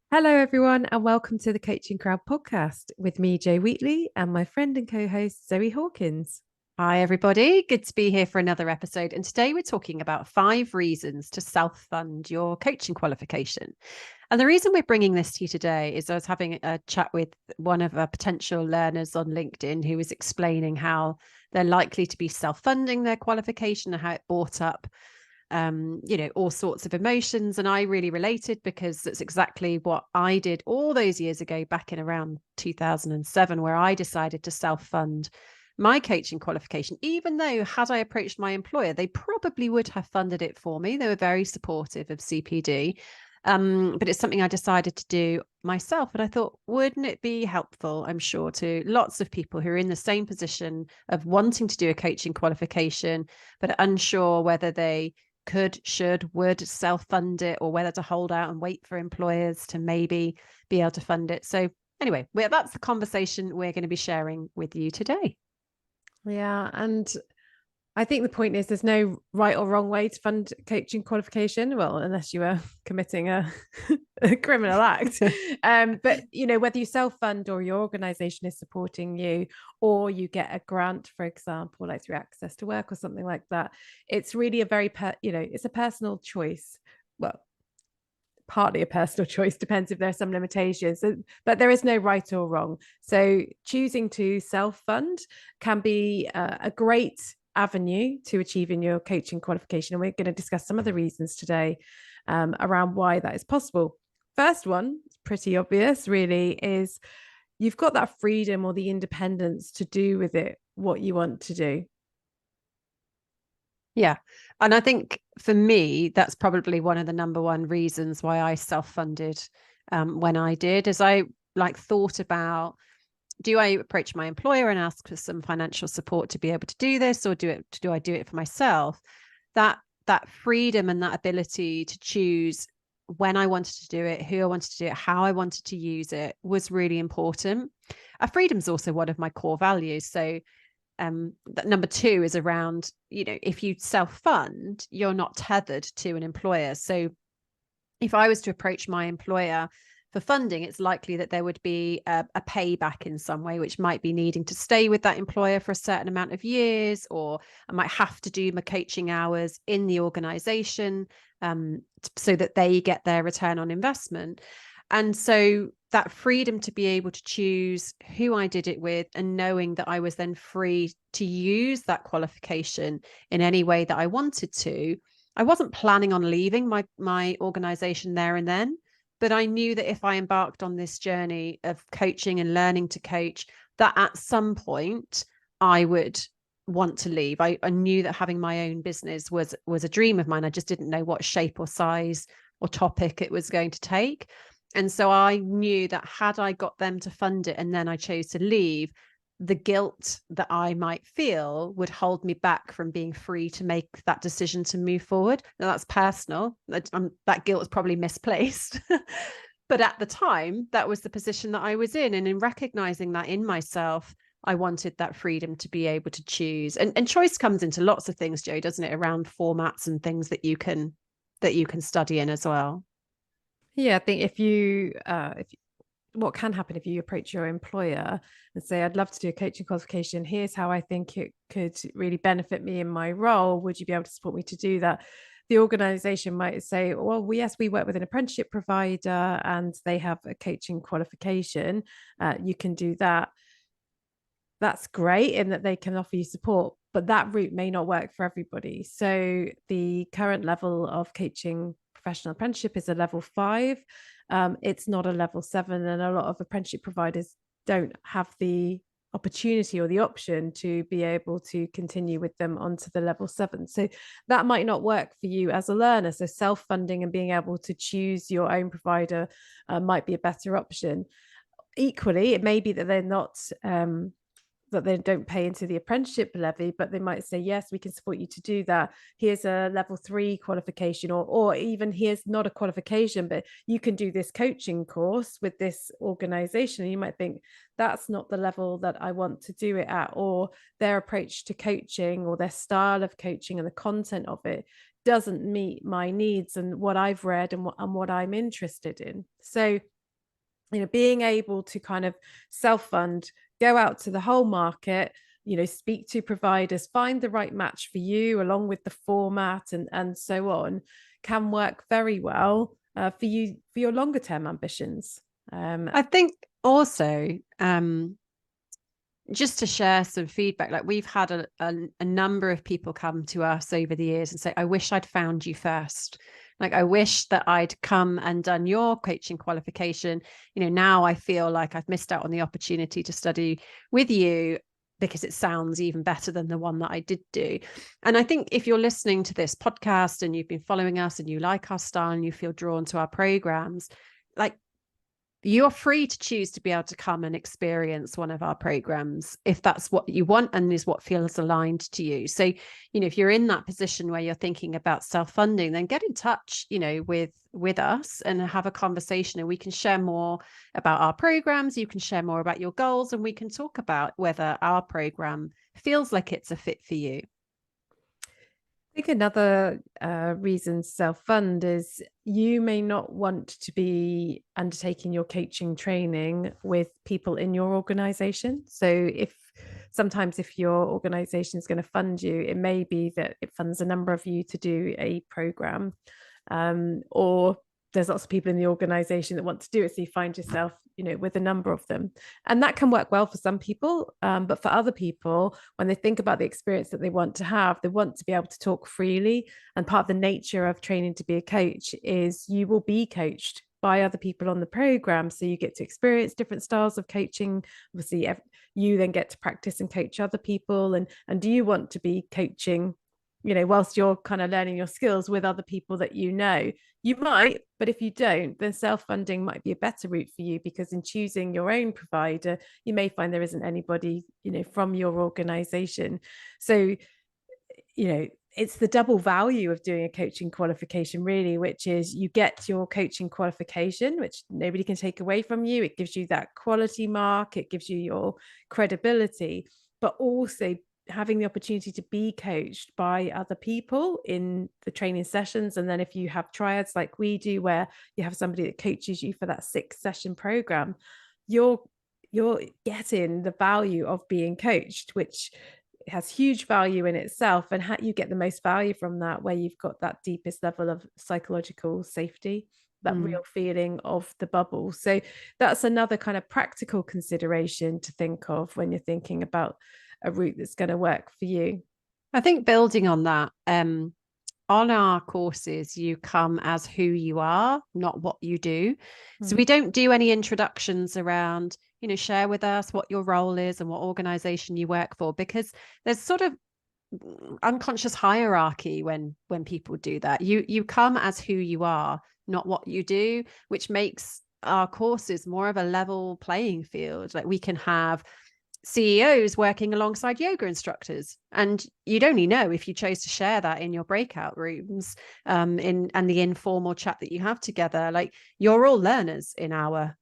Hello, everyone, and welcome to the Coaching Crowd podcast with me, Jo Wheatley, and my friend and co host, Zoe Hawkins. Hi, everybody. Good to be here for another episode. And today we're talking about 5 reasons to self fund your coaching qualification. And the reason we're bringing this to you today is I was having a chat with one of our potential learners on LinkedIn who was explaining how they're likely to be self funding their qualification and how it brought up all sorts of emotions. And I really related because that's exactly what I did all those years ago, back in around 2007, where I decided to self fund my coaching qualification, even though had I approached my employer, they probably would have funded it for me. They were very supportive of CPD. But it's something I decided to do myself. And I thought, wouldn't it be helpful, I'm sure, to lots of people who are in the same position of wanting to do a coaching qualification, but unsure whether they could, should, would self-fund it, or whether to hold out and wait for employers to maybe be able to fund it. So anyway, that's the conversation we're going to be sharing with you today. Yeah, and I think the point is there's no right or wrong way to fund coaching qualification. Well, unless you are committing a criminal act. But whether you self-fund or your organization is supporting you, or you get a grant, for example, like through Access to Work or something like that, it's really a very it's a personal choice. Well, partly a personal choice, depends if there are some limitations. But there is no right or wrong. So choosing to self-fund can be a great avenue to achieving your coaching qualification. And we're going to discuss some of the reasons today around why that is possible. First one, pretty obvious, really, is you've got that freedom or the independence to do with it what you want to do. Yeah. And I think for me, that's probably one of the number one reasons why I self-funded when I did, as I thought about, do I approach my employer and ask for some financial support to be able to do this, or do I do it for myself? That freedom and that ability to choose when I wanted to do it, who I wanted to do it, how I wanted to use it was really important. Freedom is also one of my core values. So that number two is around, if you self-fund, you're not tethered to an employer. So if I was to approach my employer for funding, it's likely that there would be a payback in some way, which might be needing to stay with that employer for a certain amount of years, or I might have to do my coaching hours in the organization so that they get their return on investment. And so that freedom to be able to choose who I did it with, and knowing that I was then free to use that qualification in any way that I wanted to. I wasn't planning on leaving my organization there and then, but I knew that if I embarked on this journey of coaching and learning to coach, that at some point I would want to leave. I knew that having my own business was a dream of mine. I just didn't know what shape or size or topic it was going to take. And so I knew that had I got them to fund it and then I chose to leave, the guilt that I might feel would hold me back from being free to make that decision to move forward. Now, that's personal. That guilt is probably misplaced. But at the time, that was the position that I was in. And in recognizing that in myself, I wanted that freedom to be able to choose. And choice comes into lots of things, Jo, doesn't it? Around formats and things that you can study in as well. Yeah, I think if what can happen if you approach your employer and say, I'd love to do a coaching qualification. Here's how I think it could really benefit me in my role. Would you be able to support me to do that? The organization might say, well, yes, we work with an apprenticeship provider and they have a coaching qualification. You can do that. That's great in that they can offer you support, but that route may not work for everybody. So the current level of coaching professional apprenticeship is a level 5. It's not a level 7, and a lot of apprenticeship providers don't have the opportunity or the option to be able to continue with them onto the level 7. So that might not work for you as a learner. So self-funding and being able to choose your own provider might be a better option. Equally, it may be that they're not that they don't pay into the apprenticeship levy, but they might say, yes, we can support you to do that. Here's a level 3 qualification, or even here's not a qualification, but you can do this coaching course with this organization. And you might think that's not the level that I want to do it at, or their approach to coaching or their style of coaching and the content of it doesn't meet my needs and what I've read and what I'm interested in. So being able to kind of self-fund, go out to the whole market, speak to providers, find the right match for you along with the format and so on, can work very well for you for your longer term ambitions. I think also, just to share some feedback, like we've had a number of people come to us over the years and say, I wish I'd found you first. Like, I wish that I'd come and done your coaching qualification. Now I feel like I've missed out on the opportunity to study with you because it sounds even better than the one that I did do. And I think if you're listening to this podcast and you've been following us and you like our style and you feel drawn to our programs, like, you're free to choose to be able to come and experience one of our programs if that's what you want and is what feels aligned to you. So, if you're in that position where you're thinking about self-funding, then get in touch, with us and have a conversation, and we can share more about our programs. You can share more about your goals, and we can talk about whether our program feels like it's a fit for you. I think another reason to self-fund is you may not want to be undertaking your coaching training with people in your organization. So sometimes if your organization is going to fund you, it may be that it funds a number of you to do a program, or there's lots of people in the organization that want to do it. So you find yourself, with a number of them. And that can work well for some people. But for other people, when they think about the experience that they want to have, they want to be able to talk freely. And part of the nature of training to be a coach is you will be coached by other people on the program. So you get to experience different styles of coaching. Obviously, you then get to practice and coach other people. And do you want to be coaching, whilst you're kind of learning your skills with other people that you might, but if you don't, then self-funding might be a better route for you, because in choosing your own provider, you may find there isn't anybody, from your organization. So, it's the double value of doing a coaching qualification, really, which is you get your coaching qualification, which nobody can take away from you. It gives you that quality mark, it gives you your credibility, but also having the opportunity to be coached by other people in the training sessions. And then if you have triads like we do, where you have somebody that coaches you for that 6-session program, you're getting the value of being coached, which has huge value in itself. And how you get the most value from that, where you've got that deepest level of psychological safety, that real feeling of the bubble. So that's another kind of practical consideration to think of when you're thinking about a route that's going to work for you. I think building on that, on our courses, you come as who you are, not what you do. So we don't do any introductions around, share with us what your role is and what organization you work for, because there's sort of unconscious hierarchy when people do that. You come as who you are, not what you do, which makes our courses more of a level playing field. Like, we can have CEOs working alongside yoga instructors, and you'd only know if you chose to share that in your breakout rooms, and the informal chat that you have together. Like, you're all learners in our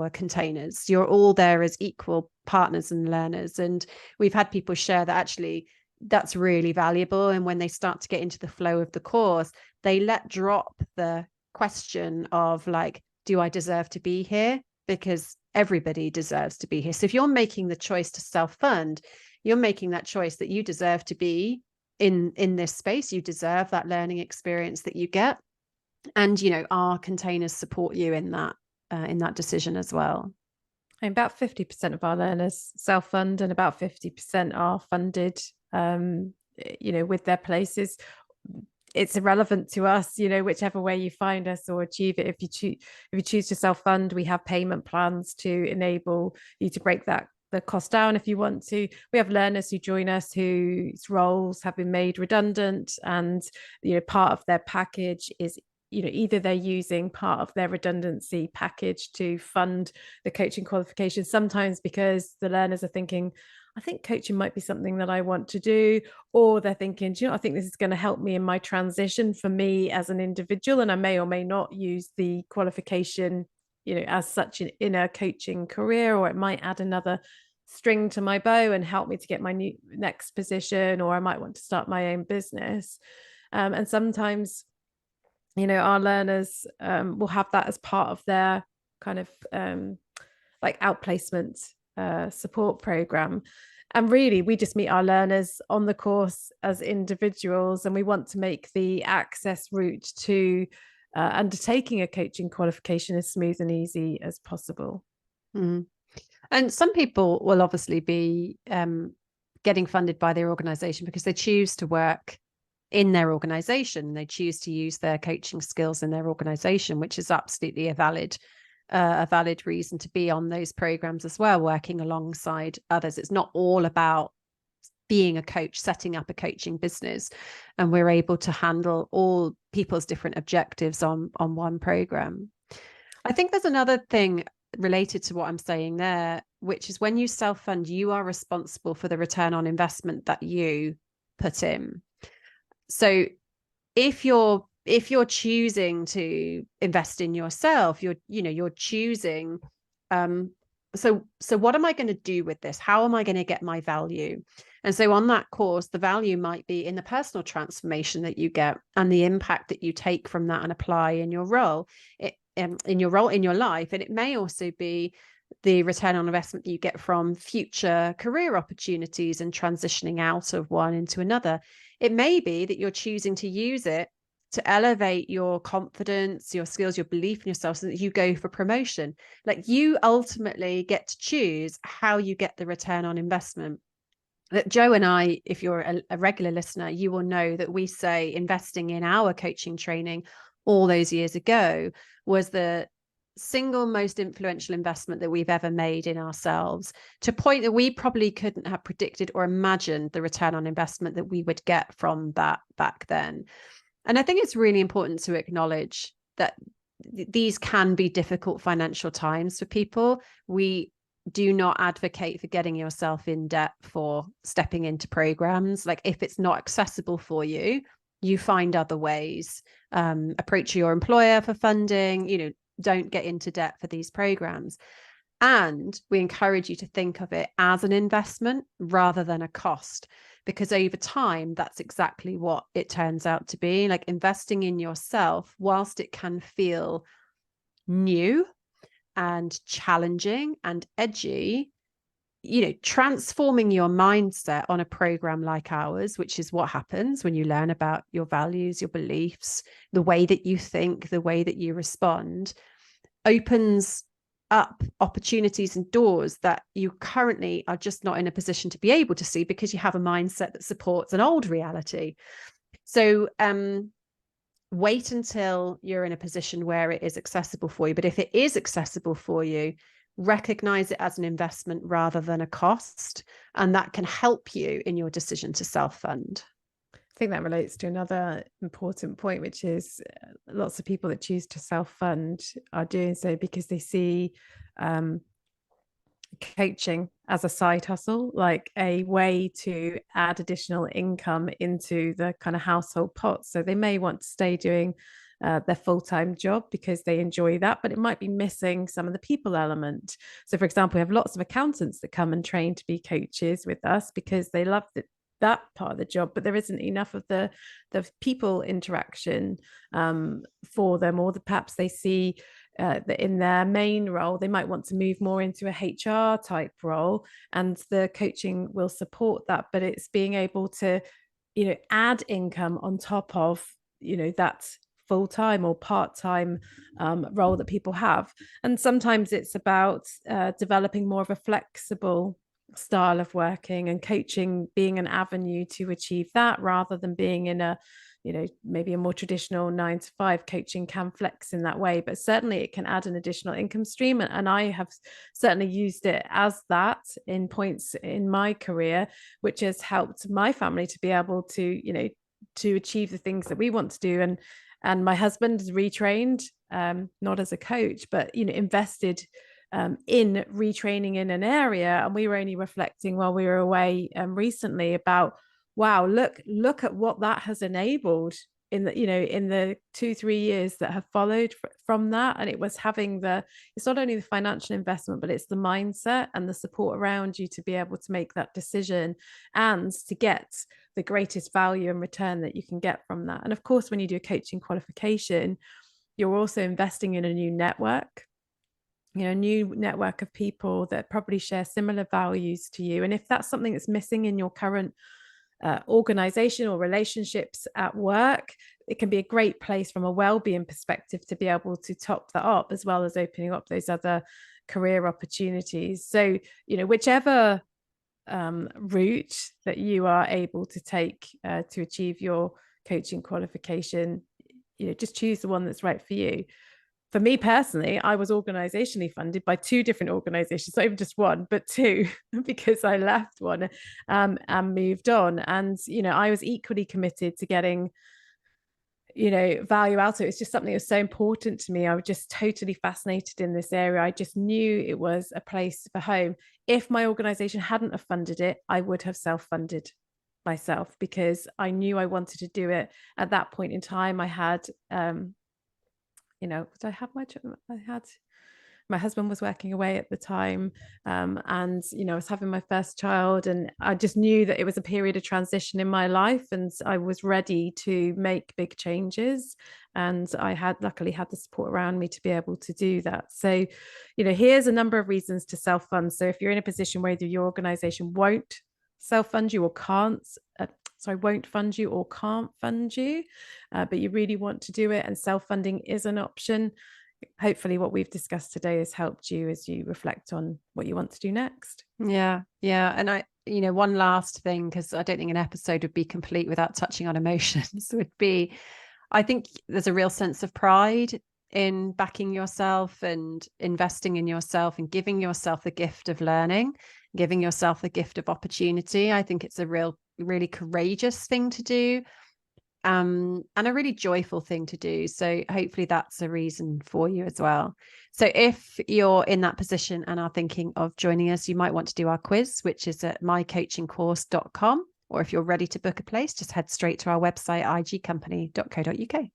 containers. You're all there as equal partners and learners. And we've had people share that actually that's really valuable. And when they start to get into the flow of the course, they let drop the question of like, do I deserve to be here? Because everybody deserves to be here. So if you're making the choice to self-fund, you're making that choice that you deserve to be in this space. You deserve that learning experience that you get. And, our containers support you in that decision as well. And about 50% of our learners self-fund, and about 50% are funded, with their places. It's irrelevant to us, whichever way you find us or achieve it. If you choose to self-fund, we have payment plans to enable you to break the cost down if you want to. We have learners who join us whose roles have been made redundant, and part of their package is either they're using part of their redundancy package to fund the coaching qualification, sometimes because the learners are thinking, I think coaching might be something that I want to do, or they're thinking, I think this is going to help me in my transition for me as an individual, and I may or may not use the qualification, as such in a coaching career, or it might add another string to my bow and help me to get my next position, or I might want to start my own business. And sometimes, our learners will have that as part of their kind of like outplacement support program. And really, we just meet our learners on the course as individuals, and we want to make the access route to undertaking a coaching qualification as smooth and easy as possible. Mm. And some people will obviously be getting funded by their organization because they choose to work in their organization. They choose to use their coaching skills in their organization, which is absolutely a valid reason to be on those programs as well, working alongside others. It's not all about being a coach, setting up a coaching business, and we're able to handle all people's different objectives on one program. I think there's another thing related to what I'm saying there, which is when you self-fund, you are responsible for the return on investment that you put in. So if you're choosing to invest in yourself, you're choosing so what am I going to do with this? How am I going to get my value? And so on that course, the value might be in the personal transformation that you get and the impact that you take from that and apply in your role, in your life. And it may also be the return on investment that you get from future career opportunities and transitioning out of one into another. It may be that you're choosing to use it to elevate your confidence, your skills, your belief in yourself so that you go for promotion. Like, you ultimately get to choose how you get the return on investment. That Joe and I, if you're a regular listener, you will know that we say investing in our coaching training all those years ago was the single most influential investment that we've ever made in ourselves, to a point that we probably couldn't have predicted or imagined the return on investment that we would get from that back then. And I think it's really important to acknowledge that these can be difficult financial times for people. We do not advocate for getting yourself in debt for stepping into programs. Like, if it's not accessible for you, you find other ways. Approach your employer for funding. Don't get into debt for these programs. And we encourage you to think of it as an investment rather than a cost, because over time, that's exactly what it turns out to be. Like, investing in yourself, whilst it can feel new and challenging and edgy, transforming your mindset on a program like ours, which is what happens when you learn about your values, your beliefs, the way that you think, the way that you respond, opens up opportunities and doors that you currently are just not in a position to be able to see because you have a mindset that supports an old reality. So wait until you're in a position where it is accessible for you. But if it is accessible for you, recognize it as an investment rather than a cost. And that can help you in your decision to self-fund. I think that relates to another important point, which is lots of people that choose to self-fund are doing so because they see coaching as a side hustle, like a way to add additional income into the kind of household pot. So they may want to stay doing their full-time job because they enjoy that, but it might be missing some of the people element. So, for example, we have lots of accountants that come and train to be coaches with us because they love that part of the job, but there isn't enough of the people interaction for them, or perhaps they see that in their main role they might want to move more into a HR type role, and the coaching will support that. But it's being able to add income on top of that full-time or part-time role that people have. And sometimes it's about developing more of a flexible style of working, and coaching being an avenue to achieve that, rather than being in a maybe a more traditional 9 to 5. Coaching can flex in that way, but certainly it can add an additional income stream. And I have certainly used it as that in points in my career, which has helped my family to be able to to achieve the things that we want to do. And my husband is retrained, not as a coach, but invested in retraining in an area. And we were only reflecting while we were away recently about, wow, look at what that has enabled in the 2-3 years that have followed from that. And it was having it's not only the financial investment, but it's the mindset and the support around you to be able to make that decision and to get the greatest value and return that you can get from that. And of course, when you do a coaching qualification, you're also investing in a new network. new network of people that probably share similar values to you. And if that's something that's missing in your current organization or relationships at work, it can be a great place from a well-being perspective to be able to top that up, as well as opening up those other career opportunities. So, whichever route that you are able to take to achieve your coaching qualification, just choose the one that's right for you. For me personally, I was organizationally funded by two different organizations, not even just one, but two, because I left one and moved on. And, I was equally committed to getting, value out of it. It's just something that was so important to me. I was just totally fascinated in this area. I just knew it was a place for home. If my organization hadn't have funded it, I would have self-funded myself, because I knew I wanted to do it. At that point in time, I had I had my husband was working away at the time, and I was having my first child, and I just knew that it was a period of transition in my life, and I was ready to make big changes, and I had luckily had the support around me to be able to do that. So, here's a number of reasons to self-fund. So if you're in a position where your organization won't self-fund you or can't won't fund you or can't fund you, but you really want to do it and self-funding is an option, hopefully what we've discussed today has helped you as you reflect on what you want to do next. Yeah. And one last thing, because I don't think an episode would be complete without touching on emotions, would be, I think there's a real sense of pride in backing yourself and investing in yourself and giving yourself the gift of learning, giving yourself the gift of opportunity. I think it's a really courageous thing to do, and a really joyful thing to do. So hopefully that's a reason for you as well. So if you're in that position and are thinking of joining us, you might want to do our quiz, which is at mycoachingcourse.com. Or if you're ready to book a place, just head straight to our website, igcompany.co.uk.